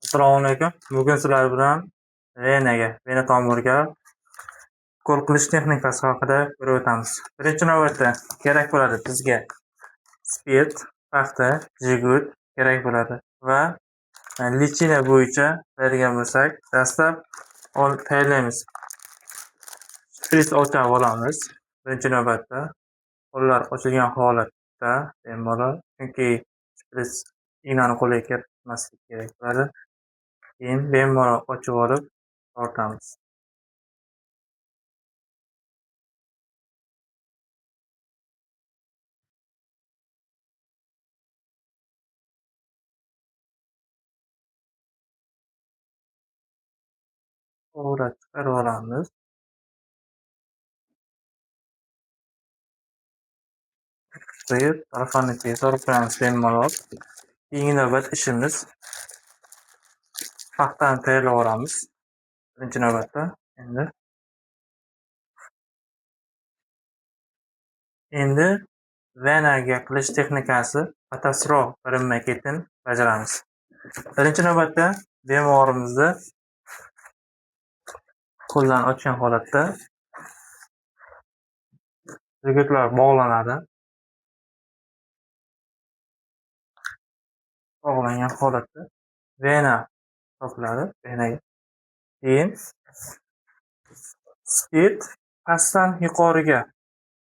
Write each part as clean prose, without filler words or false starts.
Assalomu alaykum. Bugun sizlar bilan vena tomirga ukol qilish texnikasi haqida ko'rib o'tamiz. Birinchi navbatda kerak bo'ladi bizga spirt, paxta, jigut kerak bo'ladi va lichina bo'yicha biladigan bo'lsak, dastlab tayyorlaymiz. Shpris ochib olamiz. Birinchi navbatda qo'llar ochilgan holatda bemalol, chunki shpris ignani qo'lga kiritmaslik kerak bo'ladi. Keyin bemalol ochib olib tortamiz. To'g'ri chiqarib olamiz. Qo'yib, sarxonlikka solib qo'yamiz bemalol. Keyingi navbat ishimiz paxtani tayyorlab olamiz. Birinchi navbatda endi venaga qilish texnikasi batafsilroq birinma-ketin bajaramiz. Birinchi navbatda bemorimizni qo'llarni ochgan holatda jigitlar bog'lanadi. Bog'langan holatda vena topiladi. Venaga keyin spirt pastdan yuqoriga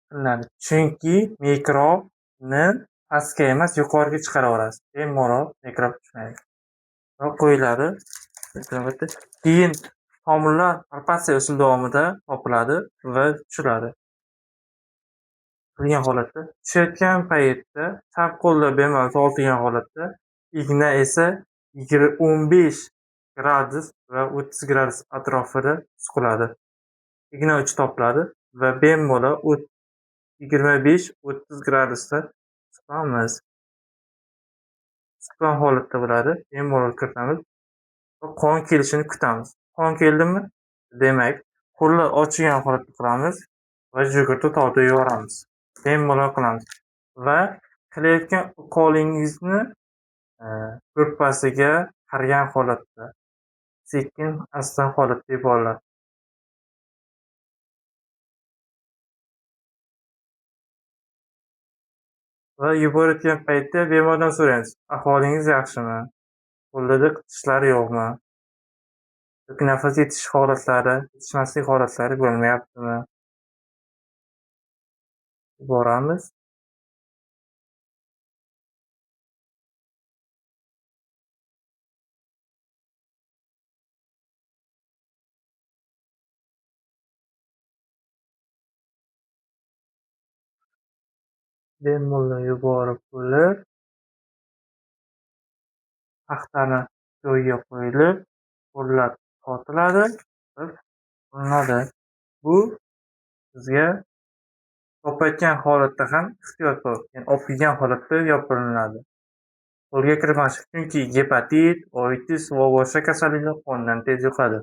qilinadi, chunki mikrobni pastga emas yuqoriga chiqaraverasiz. Bemalol mikrob tushmaydi va qo'yiladi. Keyin tomirlar palpatsiya usuli davomida topiladi va tushiradi. Turgan holatda tushayotgan paytda chap qo'lda bemalol tortilgan holatda igna esa 15 gradus va 30 gradus atrofida suqiladi. Igna uchi topiladi va bemalol 25-30 gradusda suqamiz. Suqqan holatda bo'ladi. Bemalol kiritamiz va qon kelishini kutamiz. Qon keldimi? Demak, qo'llar ochilgan holatda qilamiz va jigutni tortib yuboramiz. Bemalol qilamiz va qilayotgan ukolingizni ko'rpasiga qaragan holatda sekin asta holatda yuboriladi. Va yuborayotgan paytda bemordan so'raymiz: ahvolingiz yaxshimi? Qo'lida qitishlar yo'qmi? Yoki nafas yetishmaslik holatlari bo'lmayaptimi? Yuboramiz. Bemalol yuborib bo'lib, paxtani joyiga qo'yilib, qo'llar tortiladi va urinadi. Bu bizga topayotgan holatda ham ehtiyot bo'l, ya'ni o'pilgan holatda yopiriladi. Qo'lga kirmaslik, chunki gepatit, oitis va boshqa kasalliklar qondan tez yuqadi.